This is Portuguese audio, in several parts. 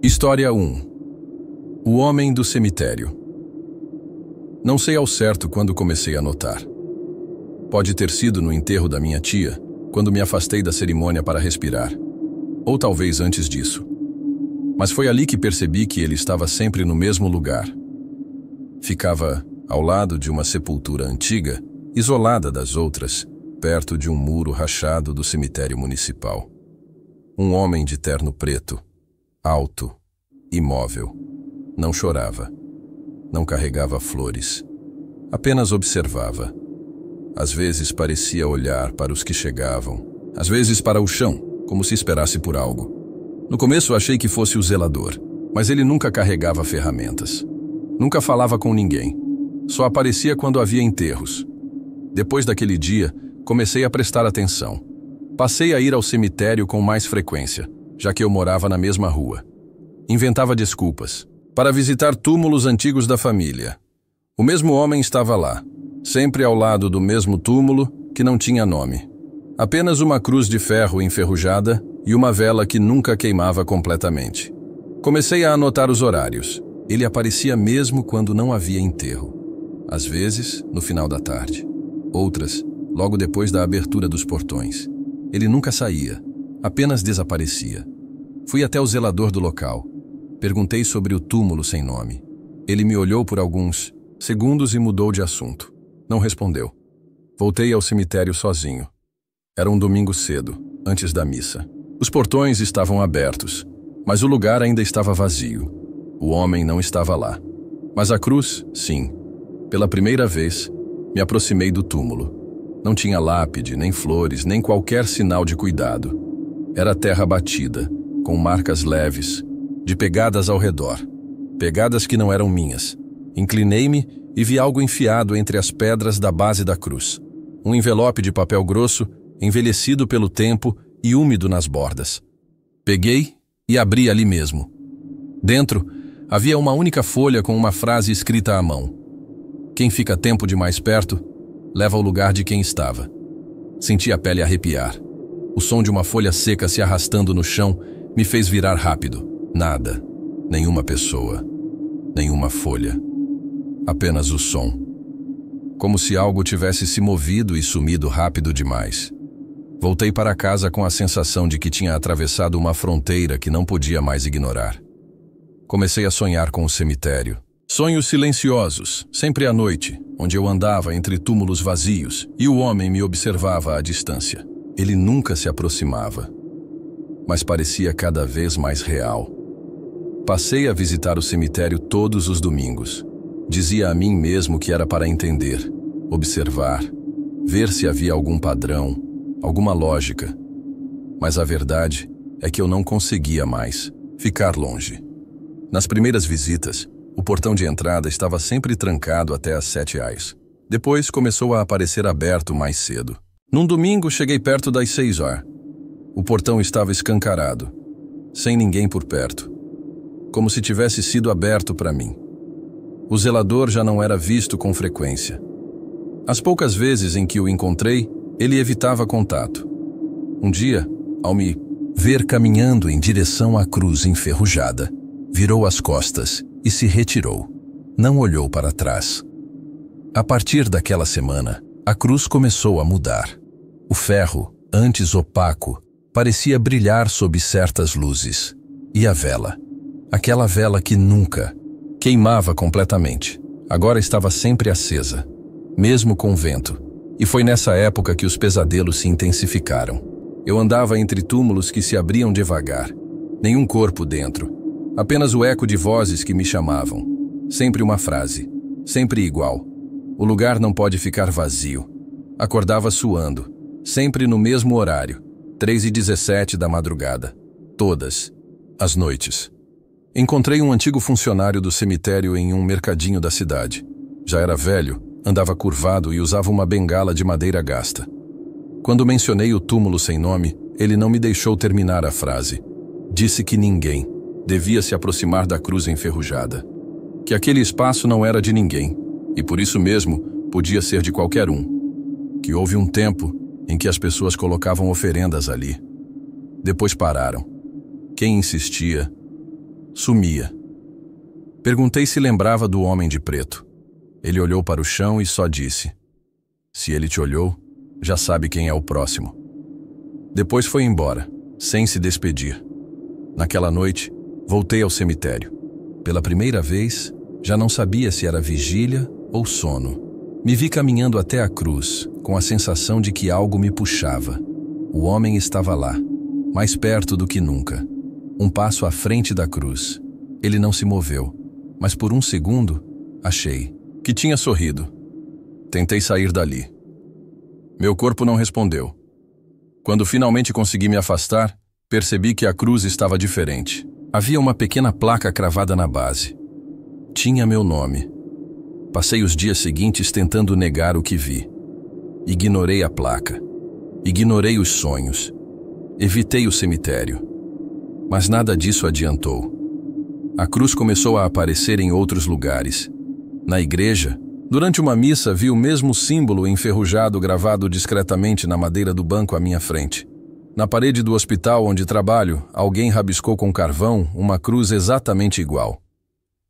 História 1. O Homem do Cemitério. Não sei ao certo quando comecei a notar. Pode ter sido no enterro da minha tia, quando me afastei da cerimônia para respirar. Ou talvez antes disso. Mas foi ali que percebi que ele estava sempre no mesmo lugar. Ficava ao lado de uma sepultura antiga, isolada das outras, perto de um muro rachado do cemitério municipal. Um homem de terno preto, alto, imóvel. Não chorava. Não carregava flores. Apenas observava. Às vezes parecia olhar para os que chegavam, às vezes para o chão, como se esperasse por algo. No começo achei que fosse o zelador, mas ele nunca carregava ferramentas. Nunca falava com ninguém. Só aparecia quando havia enterros. Depois daquele dia, comecei a prestar atenção. Passei a ir ao cemitério com mais frequência, já que eu morava na mesma rua. Inventava desculpas para visitar túmulos antigos da família. O mesmo homem estava lá, sempre ao lado do mesmo túmulo que não tinha nome. Apenas uma cruz de ferro enferrujada e uma vela que nunca queimava completamente. Comecei a anotar os horários. Ele aparecia mesmo quando não havia enterro. Às vezes, no final da tarde. Outras, logo depois da abertura dos portões. Ele nunca saía, apenas desaparecia. Fui até o zelador do local. Perguntei sobre o túmulo sem nome. Ele me olhou por alguns segundos e mudou de assunto. Não respondeu. Voltei ao cemitério sozinho. Era um domingo cedo, antes da missa. Os portões estavam abertos, mas o lugar ainda estava vazio. O homem não estava lá. Mas a cruz, sim. Pela primeira vez, me aproximei do túmulo. Não tinha lápide, nem flores, nem qualquer sinal de cuidado. Era terra batida, com marcas leves, de pegadas ao redor. Pegadas que não eram minhas. Inclinei-me e vi algo enfiado entre as pedras da base da cruz. Um envelope de papel grosso, envelhecido pelo tempo e úmido nas bordas. Peguei e abri ali mesmo. Dentro, havia uma única folha com uma frase escrita à mão. Quem fica tempo demais perto, leva ao lugar de quem estava. Senti a pele arrepiar. O som de uma folha seca se arrastando no chão me fez virar rápido. Nada. Nenhuma pessoa. Nenhuma folha. Apenas o som. Como se algo tivesse se movido e sumido rápido demais. Voltei para casa com a sensação de que tinha atravessado uma fronteira que não podia mais ignorar. Comecei a sonhar com o cemitério. Sonhos silenciosos, sempre à noite, onde eu andava entre túmulos vazios e o homem me observava à distância. Ele nunca se aproximava, mas parecia cada vez mais real. Passei a visitar o cemitério todos os domingos. Dizia a mim mesmo que era para entender, observar, ver se havia algum padrão, alguma lógica. Mas a verdade é que eu não conseguia mais ficar longe. Nas primeiras visitas, o portão de entrada estava sempre trancado até às 7h. Depois começou a aparecer aberto mais cedo. Num domingo cheguei perto das 6h. O portão estava escancarado, sem ninguém por perto, como se tivesse sido aberto para mim. O zelador já não era visto com frequência. As poucas vezes em que o encontrei, ele evitava contato. Um dia, ao me ver caminhando em direção à cruz enferrujada, virou as costas e se retirou. Não olhou para trás. A partir daquela semana, a cruz começou a mudar. O ferro, antes opaco, parecia brilhar sob certas luzes. E a vela, aquela vela que nunca queimava completamente, agora estava sempre acesa, mesmo com vento. E foi nessa época que os pesadelos se intensificaram. Eu andava entre túmulos que se abriam devagar. Nenhum corpo dentro. Apenas o eco de vozes que me chamavam. Sempre uma frase. Sempre igual. O lugar não pode ficar vazio. Acordava suando. Sempre no mesmo horário. 3h17 da madrugada. Todas as noites. Encontrei um antigo funcionário do cemitério em um mercadinho da cidade. Já era velho, andava curvado e usava uma bengala de madeira gasta. Quando mencionei o túmulo sem nome, ele não me deixou terminar a frase. Disse que ninguém devia se aproximar da cruz enferrujada. Que aquele espaço não era de ninguém, e por isso mesmo podia ser de qualquer um. Que houve um tempo em que as pessoas colocavam oferendas ali. Depois pararam. Quem insistia Sumia. Perguntei se lembrava do homem de preto. Ele olhou para o chão e só disse: "Se ele te olhou, já sabe quem é o próximo." Depois foi embora, sem se despedir. Naquela noite, voltei ao cemitério. Pela primeira vez, já não sabia se era vigília ou sono. Me vi caminhando até a cruz, com a sensação de que algo me puxava. O homem estava lá, mais perto do que nunca. Um passo à frente da cruz. Ele não se moveu, mas por um segundo, achei que tinha sorrido. Tentei sair dali. Meu corpo não respondeu. Quando finalmente consegui me afastar, percebi que a cruz estava diferente. Havia uma pequena placa cravada na base. Tinha meu nome. Passei os dias seguintes tentando negar o que vi. Ignorei a placa. Ignorei os sonhos. Evitei o cemitério. Mas nada disso adiantou. A cruz começou a aparecer em outros lugares. Na igreja, durante uma missa, vi o mesmo símbolo enferrujado gravado discretamente na madeira do banco à minha frente. Na parede do hospital onde trabalho, alguém rabiscou com carvão uma cruz exatamente igual.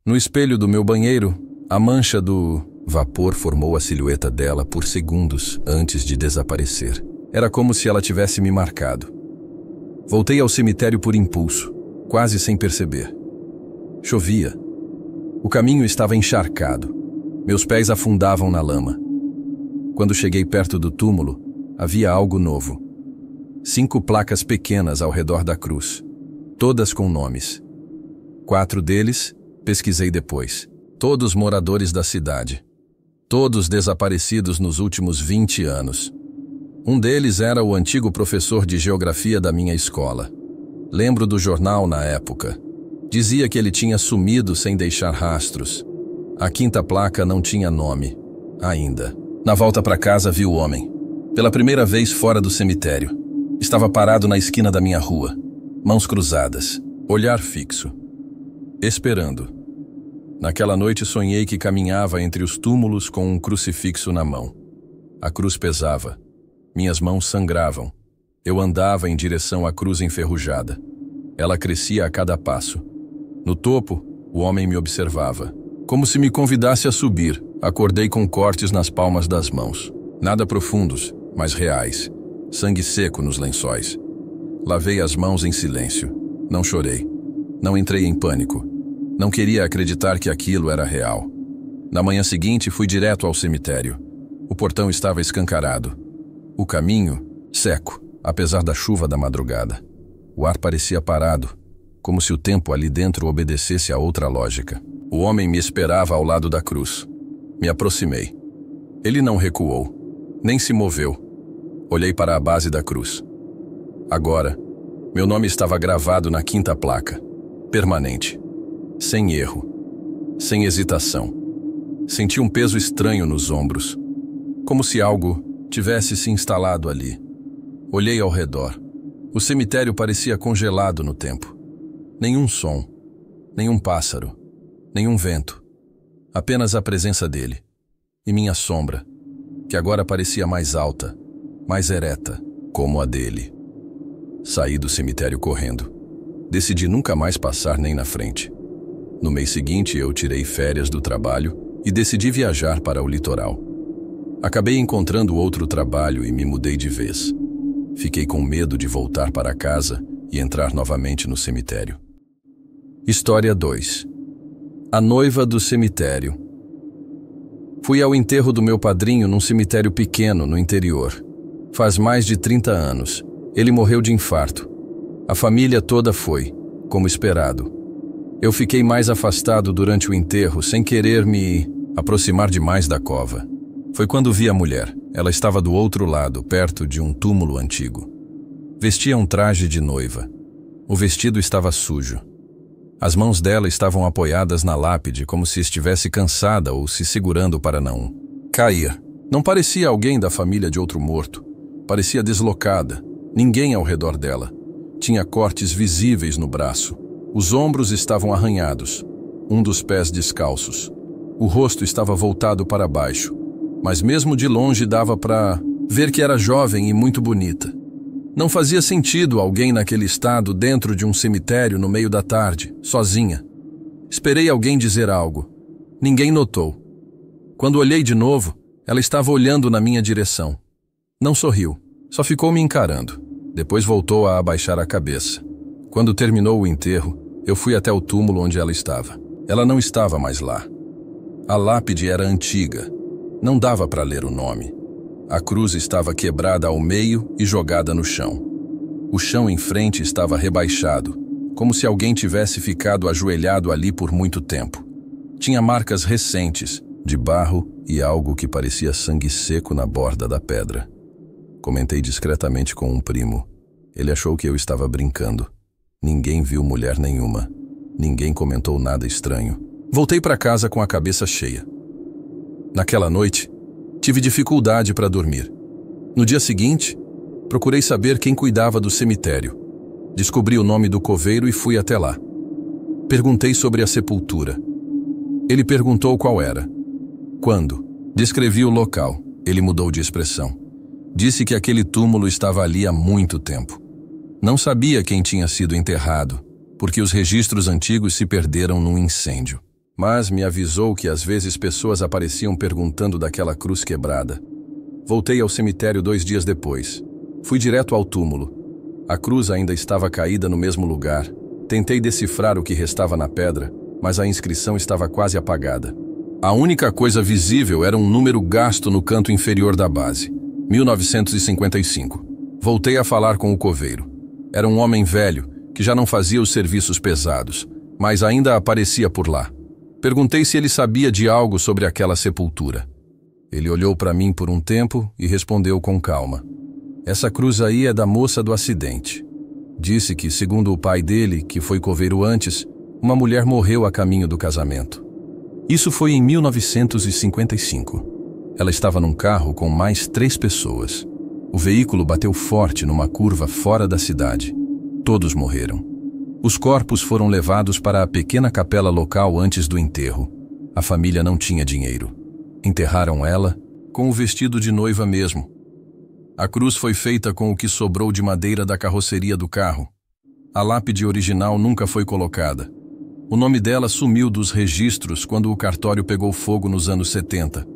No espelho do meu banheiro, a mancha do vapor formou a silhueta dela por segundos antes de desaparecer. Era como se ela tivesse me marcado. Voltei ao cemitério por impulso, quase sem perceber. Chovia. O caminho estava encharcado. Meus pés afundavam na lama. Quando cheguei perto do túmulo, havia algo novo. 5 placas pequenas ao redor da cruz, todas com nomes. 4 deles, pesquisei depois. Todos moradores da cidade. Todos desaparecidos nos últimos 20 anos. Um deles era o antigo professor de geografia da minha escola. Lembro do jornal na época. Dizia que ele tinha sumido sem deixar rastros. A 5ª placa não tinha nome, ainda. Na volta para casa vi o homem. Pela primeira vez fora do cemitério. Estava parado na esquina da minha rua. Mãos cruzadas. Olhar fixo. Esperando. Naquela noite sonhei que caminhava entre os túmulos com um crucifixo na mão. A cruz pesava. Minhas mãos sangravam. Eu andava em direção à cruz enferrujada. Ela crescia a cada passo. No topo, o homem me observava. Como se me convidasse a subir, acordei com cortes nas palmas das mãos. Nada profundos, mas reais. Sangue seco nos lençóis. Lavei as mãos em silêncio. Não chorei. Não entrei em pânico. Não queria acreditar que aquilo era real. Na manhã seguinte, fui direto ao cemitério. O portão estava escancarado. O caminho, seco, apesar da chuva da madrugada. O ar parecia parado, como se o tempo ali dentro obedecesse a outra lógica. O homem me esperava ao lado da cruz. Me aproximei. Ele não recuou, nem se moveu. Olhei para a base da cruz. Agora, meu nome estava gravado na 5ª placa, permanente, sem erro, sem hesitação. Senti um peso estranho nos ombros, como se algo tivesse se instalado ali. Olhei ao redor. O cemitério parecia congelado no tempo. Nenhum som, nenhum pássaro, nenhum vento. Apenas a presença dele. E minha sombra, que agora parecia mais alta, mais ereta, como a dele. Saí do cemitério correndo. Decidi nunca mais passar nem na frente. No mês seguinte, eu tirei férias do trabalho e decidi viajar para o litoral. Acabei encontrando outro trabalho e me mudei de vez. Fiquei com medo de voltar para casa e entrar novamente no cemitério. História 2. A noiva do cemitério. Fui ao enterro do meu padrinho num cemitério pequeno no interior. Faz mais de 30 anos. Ele morreu de infarto. A família toda foi, como esperado. Eu fiquei mais afastado durante o enterro, sem querer me aproximar demais da cova. Foi quando vi a mulher. Ela estava do outro lado, perto de um túmulo antigo. Vestia um traje de noiva. O vestido estava sujo. As mãos dela estavam apoiadas na lápide, como se estivesse cansada ou se segurando para não cair. Não parecia alguém da família de outro morto. Parecia deslocada. Ninguém ao redor dela. Tinha cortes visíveis no braço. Os ombros estavam arranhados. Um dos pés descalços. O rosto estava voltado para baixo. Mas mesmo de longe dava para ver que era jovem e muito bonita. Não fazia sentido alguém naquele estado dentro de um cemitério no meio da tarde, sozinha. Esperei alguém dizer algo. Ninguém notou. Quando olhei de novo, ela estava olhando na minha direção. Não sorriu, só ficou me encarando. Depois voltou a abaixar a cabeça. Quando terminou o enterro, eu fui até o túmulo onde ela estava. Ela não estava mais lá. A lápide era antiga. Não dava para ler o nome. A cruz estava quebrada ao meio e jogada no chão. O chão em frente estava rebaixado, como se alguém tivesse ficado ajoelhado ali por muito tempo. Tinha marcas recentes, de barro e algo que parecia sangue seco na borda da pedra. Comentei discretamente com um primo. Ele achou que eu estava brincando. Ninguém viu mulher nenhuma. Ninguém comentou nada estranho. Voltei para casa com a cabeça cheia. Naquela noite, tive dificuldade para dormir. No dia seguinte, procurei saber quem cuidava do cemitério. Descobri o nome do coveiro e fui até lá. Perguntei sobre a sepultura. Ele perguntou qual era. Quando? Descrevi o local. Ele mudou de expressão. Disse que aquele túmulo estava ali há muito tempo. Não sabia quem tinha sido enterrado, porque os registros antigos se perderam num incêndio. Mas me avisou que às vezes pessoas apareciam perguntando daquela cruz quebrada. Voltei ao cemitério 2 dias depois. Fui direto ao túmulo. A cruz ainda estava caída no mesmo lugar. Tentei decifrar o que restava na pedra, mas a inscrição estava quase apagada. A única coisa visível era um número gasto no canto inferior da base. 1955. Voltei a falar com o coveiro. Era um homem velho, que já não fazia os serviços pesados, mas ainda aparecia por lá. Perguntei se ele sabia de algo sobre aquela sepultura. Ele olhou para mim por um tempo e respondeu com calma. Essa cruz aí é da moça do acidente. Disse que, segundo o pai dele, que foi coveiro antes, uma mulher morreu a caminho do casamento. Isso foi em 1955. Ela estava num carro com mais 3 pessoas. O veículo bateu forte numa curva fora da cidade. Todos morreram. Os corpos foram levados para a pequena capela local antes do enterro. A família não tinha dinheiro. Enterraram ela com o vestido de noiva mesmo. A cruz foi feita com o que sobrou de madeira da carroceria do carro. A lápide original nunca foi colocada. O nome dela sumiu dos registros quando o cartório pegou fogo nos anos 70.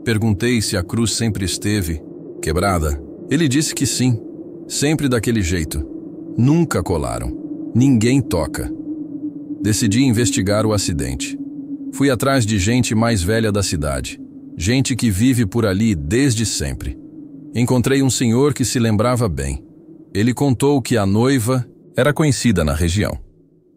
Perguntei se a cruz sempre esteve quebrada. Ele disse que sim, sempre daquele jeito. Nunca colaram. Ninguém toca. Decidi investigar o acidente. Fui atrás de gente mais velha da cidade. Gente que vive por ali desde sempre. Encontrei um senhor que se lembrava bem. Ele contou que a noiva era conhecida na região.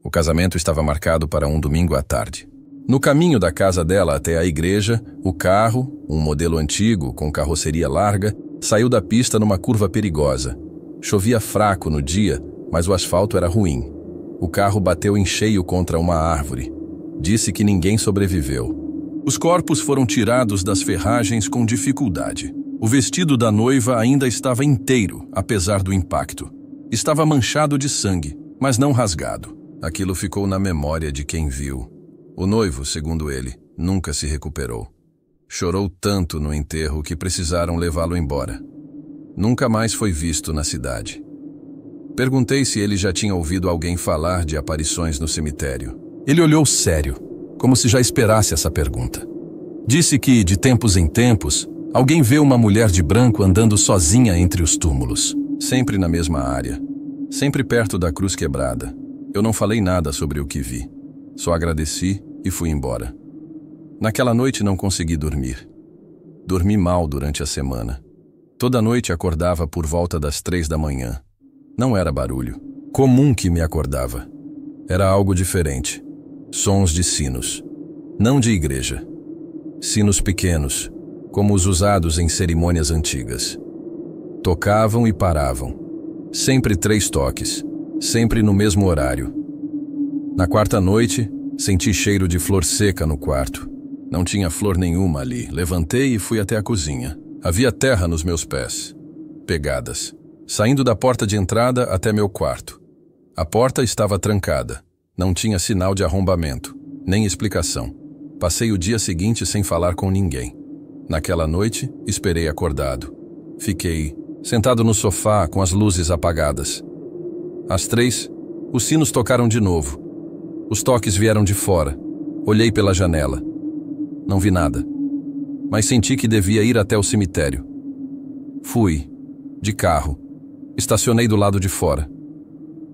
O casamento estava marcado para um domingo à tarde. No caminho da casa dela até a igreja, o carro, um modelo antigo com carroceria larga, saiu da pista numa curva perigosa. Chovia fraco no dia, mas o asfalto era ruim. O carro bateu em cheio contra uma árvore. Disse que ninguém sobreviveu. Os corpos foram tirados das ferragens com dificuldade. O vestido da noiva ainda estava inteiro, apesar do impacto. Estava manchado de sangue, mas não rasgado. Aquilo ficou na memória de quem viu. O noivo, segundo ele, nunca se recuperou. Chorou tanto no enterro que precisaram levá-lo embora. Nunca mais foi visto na cidade. Perguntei se ele já tinha ouvido alguém falar de aparições no cemitério. Ele olhou sério, como se já esperasse essa pergunta. Disse que, de tempos em tempos, alguém vê uma mulher de branco andando sozinha entre os túmulos, sempre na mesma área, sempre perto da cruz quebrada. Eu não falei nada sobre o que vi. Só agradeci e fui embora. Naquela noite não consegui dormir. Dormi mal durante a semana. Toda noite acordava por volta das 3 da manhã. Não era barulho comum que me acordava. Era algo diferente. Sons de sinos. Não de igreja. Sinos pequenos, como os usados em cerimônias antigas. Tocavam e paravam. Sempre 3 toques. Sempre no mesmo horário. Na quarta noite, senti cheiro de flor seca no quarto. Não tinha flor nenhuma ali. Levantei e fui até a cozinha. Havia terra nos meus pés. Pegadas. Saindo da porta de entrada até meu quarto. A porta estava trancada. Não tinha sinal de arrombamento, nem explicação. Passei o dia seguinte sem falar com ninguém. Naquela noite, esperei acordado. Fiquei sentado no sofá com as luzes apagadas. Às 3, os sinos tocaram de novo. Os toques vieram de fora. Olhei pela janela. Não vi nada, mas senti que devia ir até o cemitério. Fui, de carro. Estacionei do lado de fora.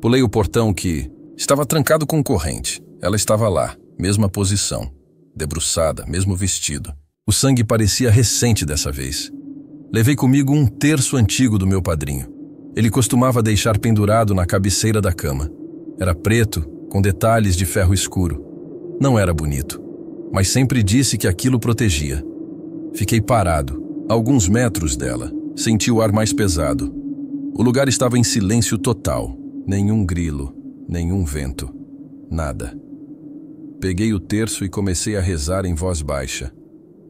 Pulei o portão que estava trancado com corrente. Ela estava lá, mesma posição, debruçada, mesmo vestido. O sangue parecia recente dessa vez. Levei comigo um terço antigo do meu padrinho. Ele costumava deixar pendurado na cabeceira da cama. Era preto, com detalhes de ferro escuro. Não era bonito, mas sempre disse que aquilo protegia. Fiquei parado, a alguns metros dela. Senti o ar mais pesado. O lugar estava em silêncio total. Nenhum grilo, nenhum vento. Nada. Peguei o terço e comecei a rezar em voz baixa.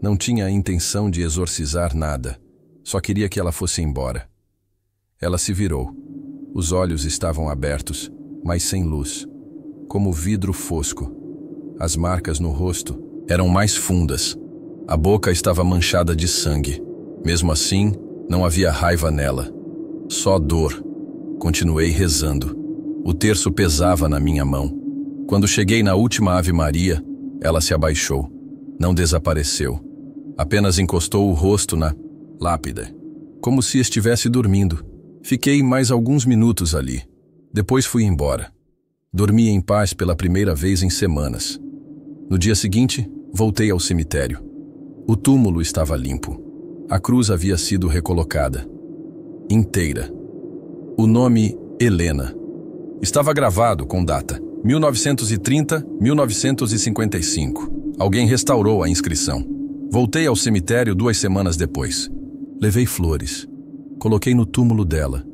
Não tinha a intenção de exorcizar nada. Só queria que ela fosse embora. Ela se virou. Os olhos estavam abertos, mas sem luz, como vidro fosco. As marcas no rosto eram mais fundas. A boca estava manchada de sangue. Mesmo assim, não havia raiva nela. Só dor. Continuei rezando. O terço pesava na minha mão. Quando cheguei na última Ave Maria, ela se abaixou. Não desapareceu. Apenas encostou o rosto na lápide, como se estivesse dormindo. Fiquei mais alguns minutos ali. Depois fui embora. Dormi em paz pela primeira vez em semanas. No dia seguinte, voltei ao cemitério. O túmulo estava limpo. A cruz havia sido recolocada. Inteira. O nome Helena estava gravado com data 1930-1955. Alguém restaurou a inscrição. Voltei ao cemitério 2 semanas depois. Levei flores. Coloquei no túmulo dela.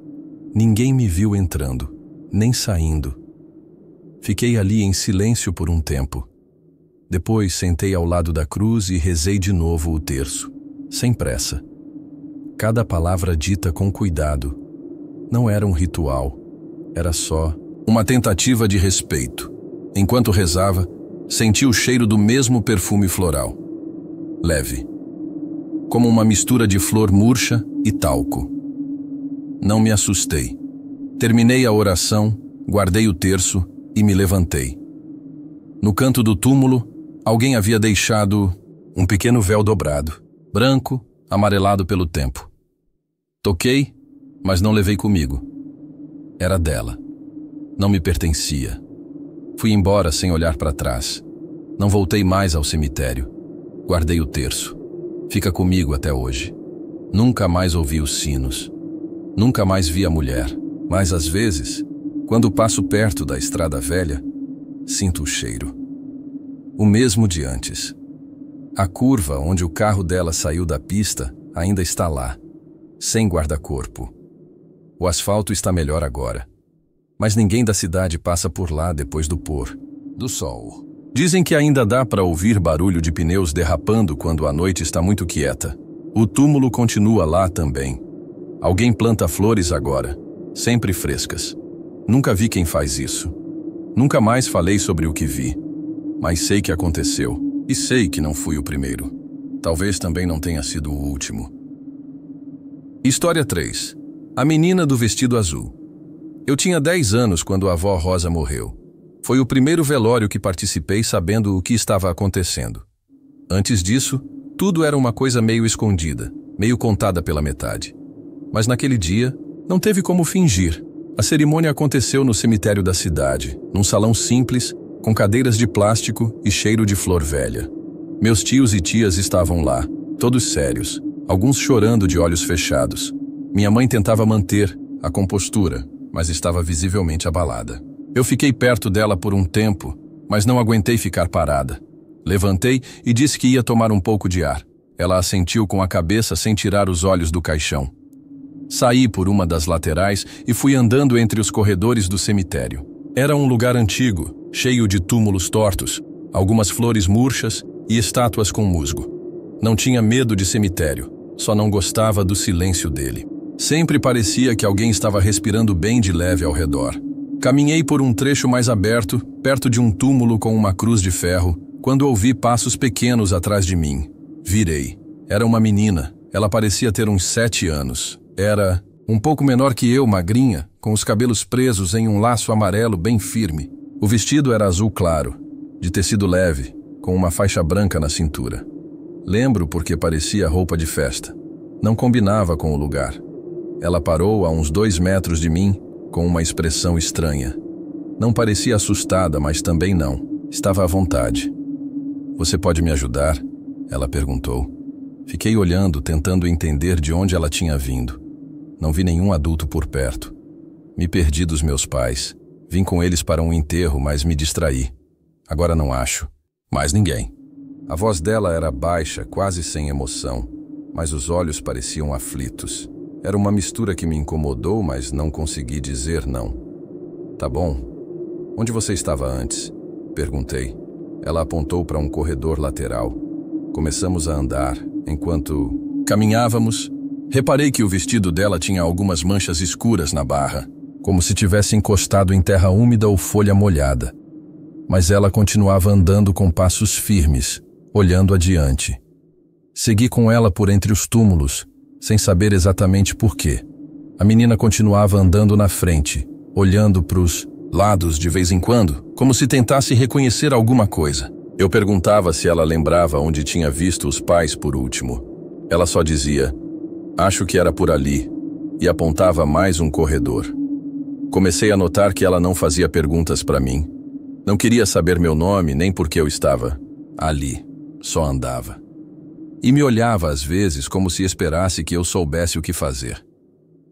Ninguém me viu entrando, nem saindo. Fiquei ali em silêncio por um tempo. Depois sentei ao lado da cruz e rezei de novo o terço, sem pressa. Cada palavra dita com cuidado. Não era um ritual. Era só uma tentativa de respeito. Enquanto rezava, senti o cheiro do mesmo perfume floral. Leve, como uma mistura de flor murcha e talco. Não me assustei. Terminei a oração, guardei o terço e me levantei. No canto do túmulo, alguém havia deixado um pequeno véu dobrado, branco, amarelado pelo tempo. Toquei, mas não levei comigo. Era dela. Não me pertencia. Fui embora sem olhar para trás. Não voltei mais ao cemitério. Guardei o terço. Fica comigo até hoje. Nunca mais ouvi os sinos. Nunca mais vi a mulher. Mas às vezes, quando passo perto da estrada velha, sinto o cheiro. O mesmo de antes. A curva onde o carro dela saiu da pista ainda está lá, sem guarda-corpo. O asfalto está melhor agora. Mas ninguém da cidade passa por lá depois do pôr do sol. Dizem que ainda dá para ouvir barulho de pneus derrapando quando a noite está muito quieta. O túmulo continua lá também. Alguém planta flores agora, sempre frescas. Nunca vi quem faz isso. Nunca mais falei sobre o que vi. Mas sei que aconteceu. E sei que não fui o primeiro. Talvez também não tenha sido o último. História 3. A menina do vestido azul. Eu tinha 10 anos quando a avó Rosa morreu. Foi o primeiro velório que participei sabendo o que estava acontecendo. Antes disso, tudo era uma coisa meio escondida, meio contada pela metade. Mas naquele dia, não teve como fingir. A cerimônia aconteceu no cemitério da cidade, num salão simples, com cadeiras de plástico e cheiro de flor velha. Meus tios e tias estavam lá, todos sérios, alguns chorando de olhos fechados. Minha mãe tentava manter a compostura, mas estava visivelmente abalada. Eu fiquei perto dela por um tempo, mas não aguentei ficar parada. Levantei e disse que ia tomar um pouco de ar. Ela assentiu com a cabeça sem tirar os olhos do caixão. Saí por uma das laterais e fui andando entre os corredores do cemitério. Era um lugar antigo, cheio de túmulos tortos, algumas flores murchas e estátuas com musgo. Não tinha medo de cemitério, só não gostava do silêncio dele. Sempre parecia que alguém estava respirando bem de leve ao redor. Caminhei por um trecho mais aberto, perto de um túmulo com uma cruz de ferro, quando ouvi passos pequenos atrás de mim. Virei. Era uma menina. Ela parecia ter uns 7 anos. Era Um pouco menor que eu, magrinha, com os cabelos presos em um laço amarelo bem firme. O vestido era azul claro, de tecido leve, com uma faixa branca na cintura. Lembro porque parecia roupa de festa. Não combinava com o lugar. Ela parou a uns 2 metros de mim, com uma expressão estranha. Não parecia assustada, mas também não. Estava à vontade. "Você pode me ajudar?" ela perguntou. Fiquei olhando, tentando entender de onde ela tinha vindo. Não vi nenhum adulto por perto. Me perdi dos meus pais. Vim com eles para um enterro, mas me distraí. Agora não acho. Mais ninguém. A voz dela era baixa, quase sem emoção, mas os olhos pareciam aflitos. Era uma mistura que me incomodou, mas não consegui dizer não. "Tá bom. Onde você estava antes?" perguntei. Ela apontou para um corredor lateral. Começamos a andar. Enquanto caminhávamos, reparei que o vestido dela tinha algumas manchas escuras na barra, como se tivesse encostado em terra úmida ou folha molhada. Mas ela continuava andando com passos firmes, olhando adiante. Segui com ela por entre os túmulos, sem saber exatamente por quê. A menina continuava andando na frente, olhando para os lados de vez em quando, como se tentasse reconhecer alguma coisa. Eu perguntava se ela lembrava onde tinha visto os pais por último. Ela só dizia, "Acho que era por ali", e apontava mais um corredor. Comecei a notar que ela não fazia perguntas para mim. Não queria saber meu nome nem por que eu estava ali. Só andava. E me olhava às vezes como se esperasse que eu soubesse o que fazer.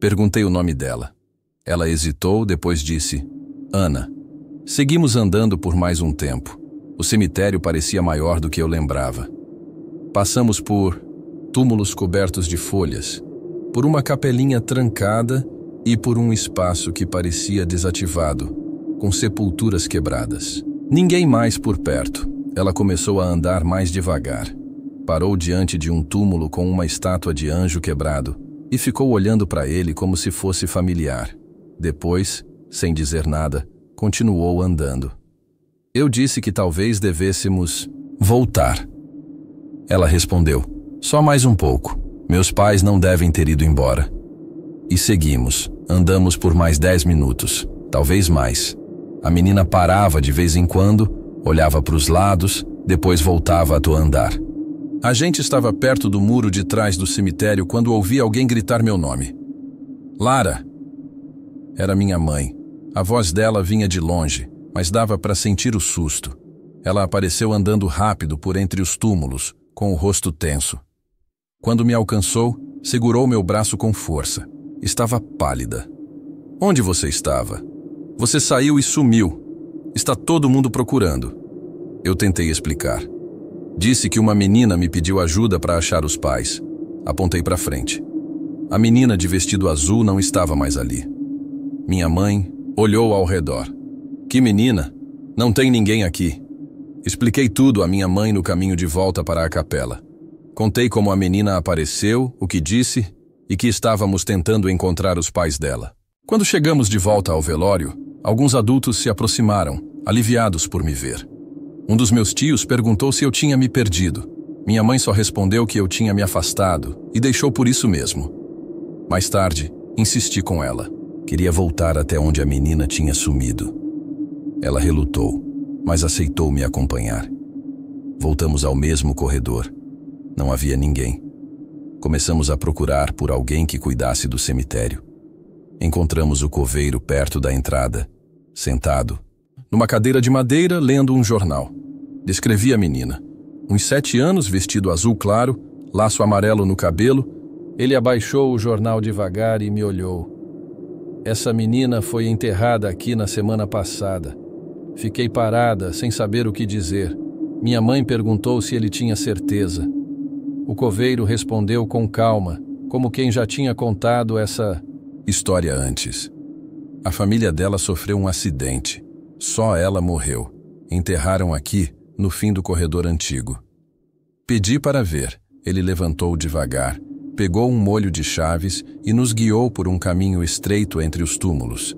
Perguntei o nome dela. Ela hesitou, depois disse, "Ana." Seguimos andando por mais um tempo. O cemitério parecia maior do que eu lembrava. Passamos por túmulos cobertos de folhas, por uma capelinha trancada e por um espaço que parecia desativado, com sepulturas quebradas. Ninguém mais por perto. Ela começou a andar mais devagar. Parou diante de um túmulo com uma estátua de anjo quebrado e ficou olhando para ele como se fosse familiar. Depois, sem dizer nada, continuou andando. Eu disse que talvez devêssemos voltar. Ela respondeu, "Só mais um pouco. Meus pais não devem ter ido embora." E seguimos. Andamos por mais 10 minutos, talvez mais. A menina parava de vez em quando, olhava para os lados, depois voltava a andar. A gente estava perto do muro de trás do cemitério quando ouvi alguém gritar meu nome. "Lara!" Era minha mãe. A voz dela vinha de longe, mas dava para sentir o susto. Ela apareceu andando rápido por entre os túmulos, com o rosto tenso. Quando me alcançou, segurou meu braço com força. Estava pálida. "Onde você estava? Você saiu e sumiu. Está todo mundo procurando." Eu tentei explicar. Disse que uma menina me pediu ajuda para achar os pais. Apontei para frente. A menina de vestido azul não estava mais ali. Minha mãe olhou ao redor. "Que menina? Não tem ninguém aqui." Expliquei tudo à minha mãe no caminho de volta para a capela. Contei como a menina apareceu, o que disse e que estávamos tentando encontrar os pais dela. Quando chegamos de volta ao velório, alguns adultos se aproximaram, aliviados por me ver. Um dos meus tios perguntou se eu tinha me perdido. Minha mãe só respondeu que eu tinha me afastado e deixou por isso mesmo. Mais tarde, insisti com ela. Queria voltar até onde a menina tinha sumido. Ela relutou, mas aceitou me acompanhar. Voltamos ao mesmo corredor. Não havia ninguém. Começamos a procurar por alguém que cuidasse do cemitério. Encontramos o coveiro perto da entrada, sentado, numa cadeira de madeira, lendo um jornal. Descrevi a menina. Uns 7 anos, vestido azul claro, laço amarelo no cabelo. Ele abaixou o jornal devagar e me olhou. "Essa menina foi enterrada aqui na semana passada." Fiquei parada, sem saber o que dizer. Minha mãe perguntou se ele tinha certeza. O coveiro respondeu com calma, como quem já tinha contado essa história antes. A família dela sofreu um acidente. Só ela morreu. Enterraram aqui, no fim do corredor antigo. Pedi para ver. Ele levantou devagar, pegou um molho de chaves e nos guiou por um caminho estreito entre os túmulos.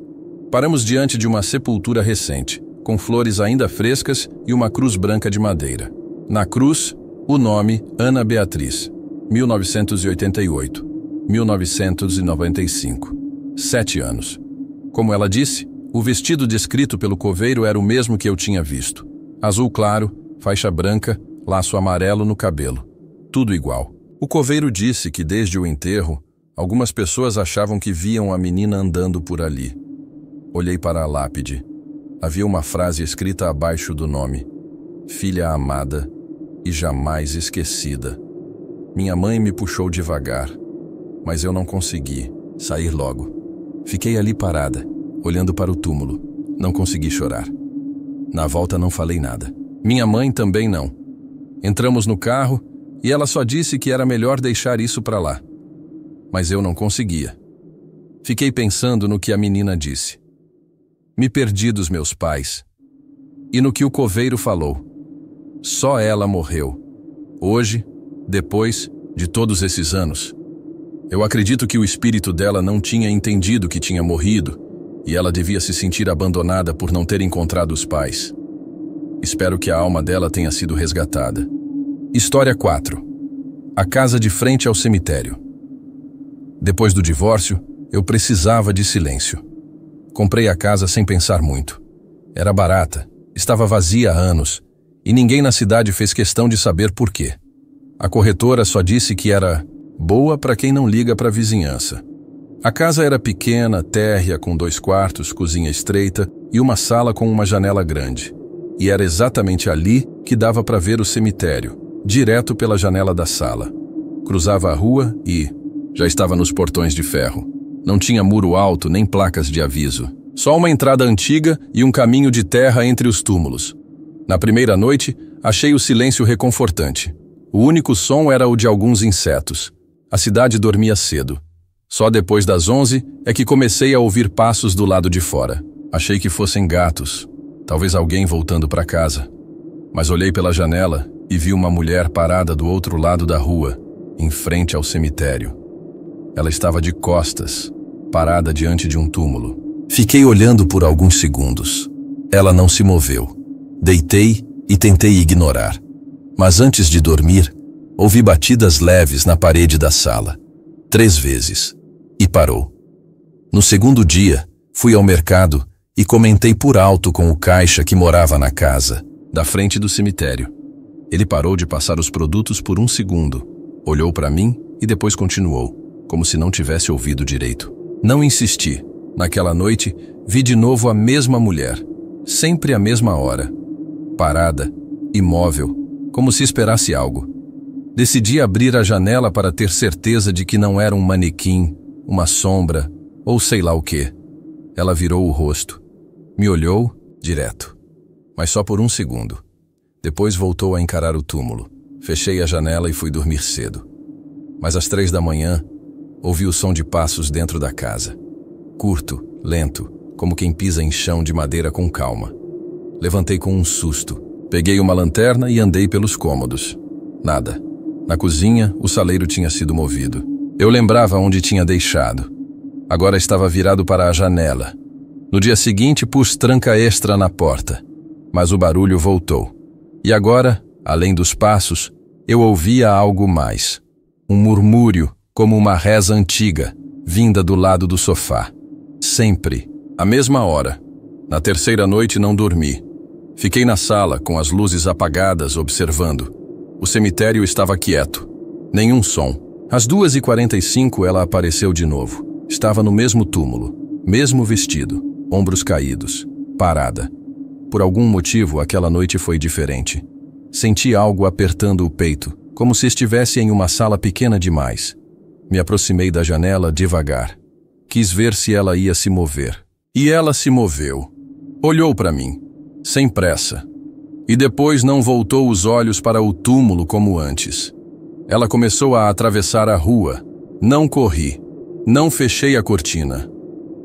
Paramos diante de uma sepultura recente, com flores ainda frescas e uma cruz branca de madeira. Na cruz, o nome Ana Beatriz, 1988. 1995. 7 anos. Como ela disse, o vestido descrito pelo coveiro era o mesmo que eu tinha visto. Azul claro, faixa branca, laço amarelo no cabelo. Tudo igual. O coveiro disse que desde o enterro, algumas pessoas achavam que viam a menina andando por ali. Olhei para a lápide. Havia uma frase escrita abaixo do nome: filha amada e jamais esquecida. Minha mãe me puxou devagar, mas eu não consegui sair logo. Fiquei ali parada, olhando para o túmulo. Não consegui chorar. Na volta não falei nada. Minha mãe também não. Entramos no carro e ela só disse que era melhor deixar isso para lá. Mas eu não conseguia. Fiquei pensando no que a menina disse. Me perdi dos meus pais. E no que o coveiro falou. Só ela morreu. Hoje, depois de todos esses anos. Eu acredito que o espírito dela não tinha entendido que tinha morrido e ela devia se sentir abandonada por não ter encontrado os pais. Espero que a alma dela tenha sido resgatada. História 4. A casa de frente ao cemitério. Depois do divórcio, eu precisava de silêncio. Comprei a casa sem pensar muito. Era barata, estava vazia há anos, e ninguém na cidade fez questão de saber por quê. A corretora só disse que era boa para quem não liga para a vizinhança. A casa era pequena, térrea, com 2 quartos, cozinha estreita e uma sala com uma janela grande. E era exatamente ali que dava para ver o cemitério, direto pela janela da sala. Cruzava a rua e já estava nos portões de ferro. Não tinha muro alto nem placas de aviso. Só uma entrada antiga e um caminho de terra entre os túmulos. Na primeira noite, achei o silêncio reconfortante. O único som era o de alguns insetos. A cidade dormia cedo. Só depois das 11 é que comecei a ouvir passos do lado de fora. Achei que fossem gatos, talvez alguém voltando para casa. Mas olhei pela janela e vi uma mulher parada do outro lado da rua, em frente ao cemitério. Ela estava de costas, parada diante de um túmulo. Fiquei olhando por alguns segundos. Ela não se moveu. Deitei e tentei ignorar. Mas antes de dormir, ouvi batidas leves na parede da sala. 3 vezes. E parou. No segundo dia, fui ao mercado e comentei por alto com o caixa que morava na casa, da frente do cemitério. Ele parou de passar os produtos por 1 segundo, olhou para mim e depois continuou, como se não tivesse ouvido direito. Não insisti. Naquela noite, vi de novo a mesma mulher, sempre à mesma hora, parada, imóvel, como se esperasse algo. Decidi abrir a janela para ter certeza de que não era um manequim, uma sombra, ou sei lá o quê. Ela virou o rosto. Me olhou, direto. Mas só por 1 segundo. Depois voltou a encarar o túmulo. Fechei a janela e fui dormir cedo. Mas às 3 da manhã, ouvi o som de passos dentro da casa. Curto, lento, como quem pisa em chão de madeira com calma. Levantei com um susto. Peguei uma lanterna e andei pelos cômodos. Nada. Na cozinha, o saleiro tinha sido movido. Eu lembrava onde tinha deixado. Agora estava virado para a janela. No dia seguinte, pus tranca extra na porta. Mas o barulho voltou. E agora, além dos passos, eu ouvia algo mais. Um murmúrio, como uma reza antiga, vinda do lado do sofá. Sempre, à mesma hora. Na 3ª noite não dormi. Fiquei na sala, com as luzes apagadas, observando. O cemitério estava quieto. Nenhum som. Às 2h45 ela apareceu de novo. Estava no mesmo túmulo, mesmo vestido, ombros caídos, parada. Por algum motivo, aquela noite foi diferente. Senti algo apertando o peito, como se estivesse em uma sala pequena demais. Me aproximei da janela devagar. Quis ver se ela ia se mover. E ela se moveu. Olhou para mim, sem pressa. E depois não voltou os olhos para o túmulo como antes. Ela começou a atravessar a rua. Não corri. Não fechei a cortina.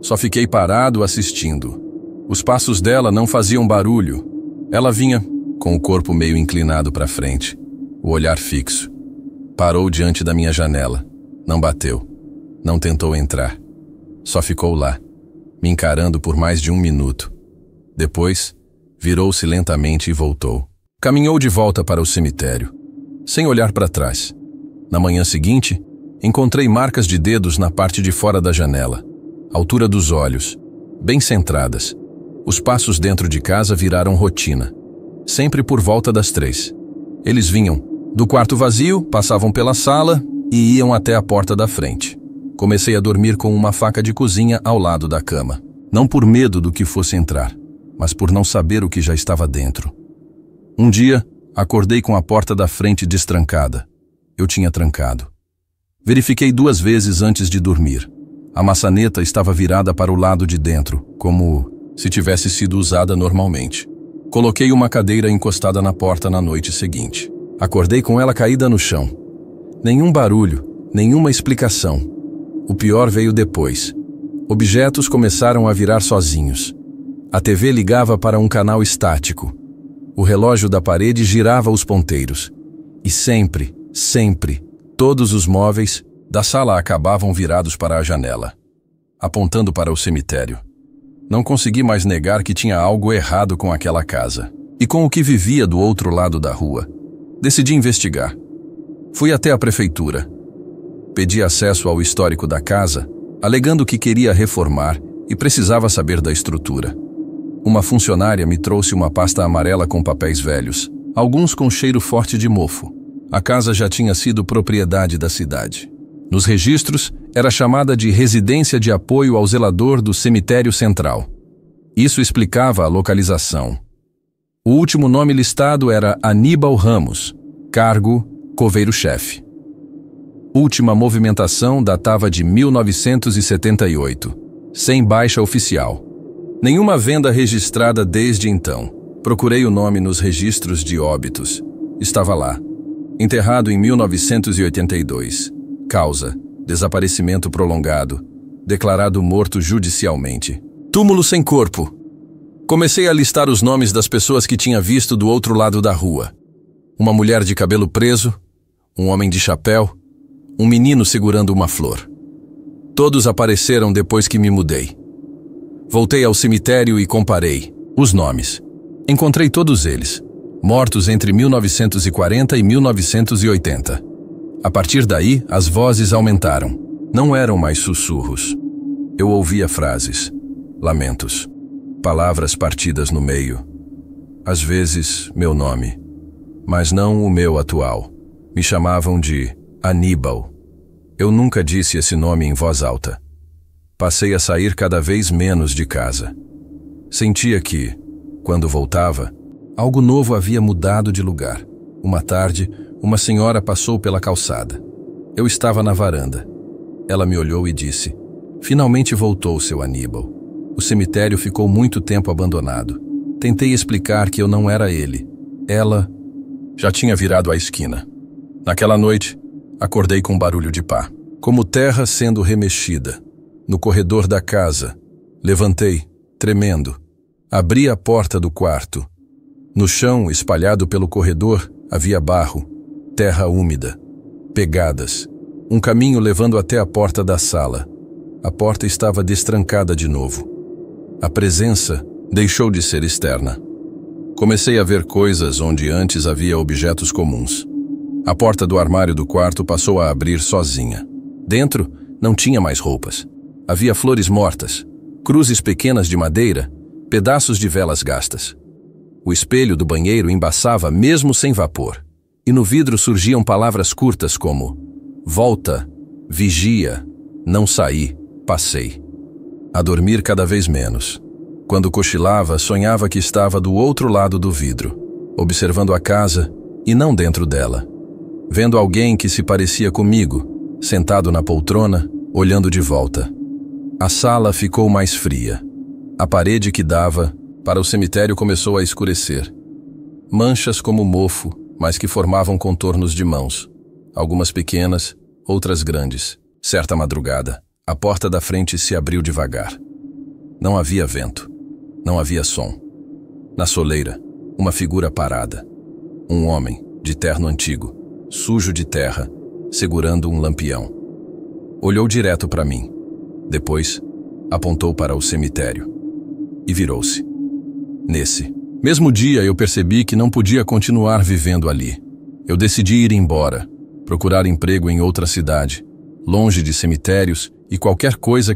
Só fiquei parado assistindo. Os passos dela não faziam barulho. Ela vinha com o corpo meio inclinado para frente, o olhar fixo. Parou diante da minha janela. Não bateu. Não tentou entrar. Só ficou lá, me encarando por mais de 1 minuto. Depois, virou-se lentamente e voltou. Caminhou de volta para o cemitério, sem olhar para trás. Na manhã seguinte, Encontrei marcas de dedos na parte de fora da janela, altura dos olhos, bem centradas. Os passos dentro de casa viraram rotina, sempre por volta das 3. Eles vinham do quarto vazio, passavam pela sala e iam até a porta da frente. Comecei a dormir com uma faca de cozinha ao lado da cama. Não por medo do que fosse entrar, mas por não saber o que já estava dentro. Um dia, acordei com a porta da frente destrancada. Eu tinha trancado. Verifiquei 2 vezes antes de dormir. A maçaneta estava virada para o lado de dentro, como se tivesse sido usada normalmente. Coloquei uma cadeira encostada na porta na noite seguinte. Acordei com ela caída no chão. Nenhum barulho, nenhuma explicação. O pior veio depois. Objetos começaram a virar sozinhos. A TV ligava para um canal estático. O relógio da parede girava os ponteiros. E sempre, todos os móveis da sala acabavam virados para a janela, apontando para o cemitério. Não consegui mais negar que tinha algo errado com aquela casa e com o que vivia do outro lado da rua. Decidi investigar. Fui até a prefeitura. Pedi acesso ao histórico da casa, alegando que queria reformar e precisava saber da estrutura. Uma funcionária me trouxe uma pasta amarela com papéis velhos, alguns com cheiro forte de mofo. A casa já tinha sido propriedade da cidade. Nos registros, era chamada de Residência de Apoio ao Zelador do Cemitério Central. Isso explicava a localização. O último nome listado era Aníbal Ramos, cargo coveiro-chefe. Última movimentação datava de 1978, sem baixa oficial. Nenhuma venda registrada desde então. Procurei o nome nos registros de óbitos. Estava lá. Enterrado em 1982. Causa: desaparecimento prolongado. Declarado morto judicialmente. Túmulo sem corpo. Comecei a listar os nomes das pessoas que tinha visto do outro lado da rua. Uma mulher de cabelo preso, um homem de chapéu, um menino segurando uma flor. Todos apareceram depois que me mudei. Voltei ao cemitério e comparei os nomes. Encontrei todos eles, mortos entre 1940 e 1980. A partir daí, as vozes aumentaram. Não eram mais sussurros. Eu ouvia frases, lamentos, palavras partidas no meio. Às vezes, meu nome, mas não o meu atual. Me chamavam de Aníbal. Eu nunca disse esse nome em voz alta. Passei a sair cada vez menos de casa. Sentia que, quando voltava, algo novo havia mudado de lugar. Uma tarde, uma senhora passou pela calçada. Eu estava na varanda. Ela me olhou e disse: "Finalmente voltou, seu Aníbal. O cemitério ficou muito tempo abandonado. Tentei explicar que eu não era ele. Ela já tinha virado a esquina. Naquela noite, acordei com um barulho de pá, como terra sendo remexida. No corredor da casa, levantei, tremendo. Abri a porta do quarto. No chão, espalhado pelo corredor, havia barro, terra úmida, pegadas. Um caminho levando até a porta da sala. A porta estava destrancada de novo. A presença deixou de ser externa. Comecei a ver coisas onde antes havia objetos comuns. A porta do armário do quarto passou a abrir sozinha. Dentro, não tinha mais roupas. Havia flores mortas, cruzes pequenas de madeira, pedaços de velas gastas. O espelho do banheiro embaçava mesmo sem vapor, e no vidro surgiam palavras curtas como: volta, vigia, não saí, passei. A dormir cada vez menos. Quando cochilava, sonhava que estava do outro lado do vidro, observando a casa e não dentro dela. Vendo alguém que se parecia comigo, sentado na poltrona, olhando de volta. A sala ficou mais fria. A parede que dava para o cemitério começou a escurecer. Manchas como mofo, mas que formavam contornos de mãos. Algumas pequenas, outras grandes. Certa madrugada, a porta da frente se abriu devagar. Não havia vento. Não havia som. Na soleira, uma figura parada. Um homem, de terno antigo, sujo de terra, segurando um lampião. Olhou direto para mim. Depois, apontou para o cemitério. E virou-se. Nesse mesmo dia, eu percebi que não podia continuar vivendo ali. Eu decidi ir embora, procurar emprego em outra cidade, longe de cemitérios e qualquer coisa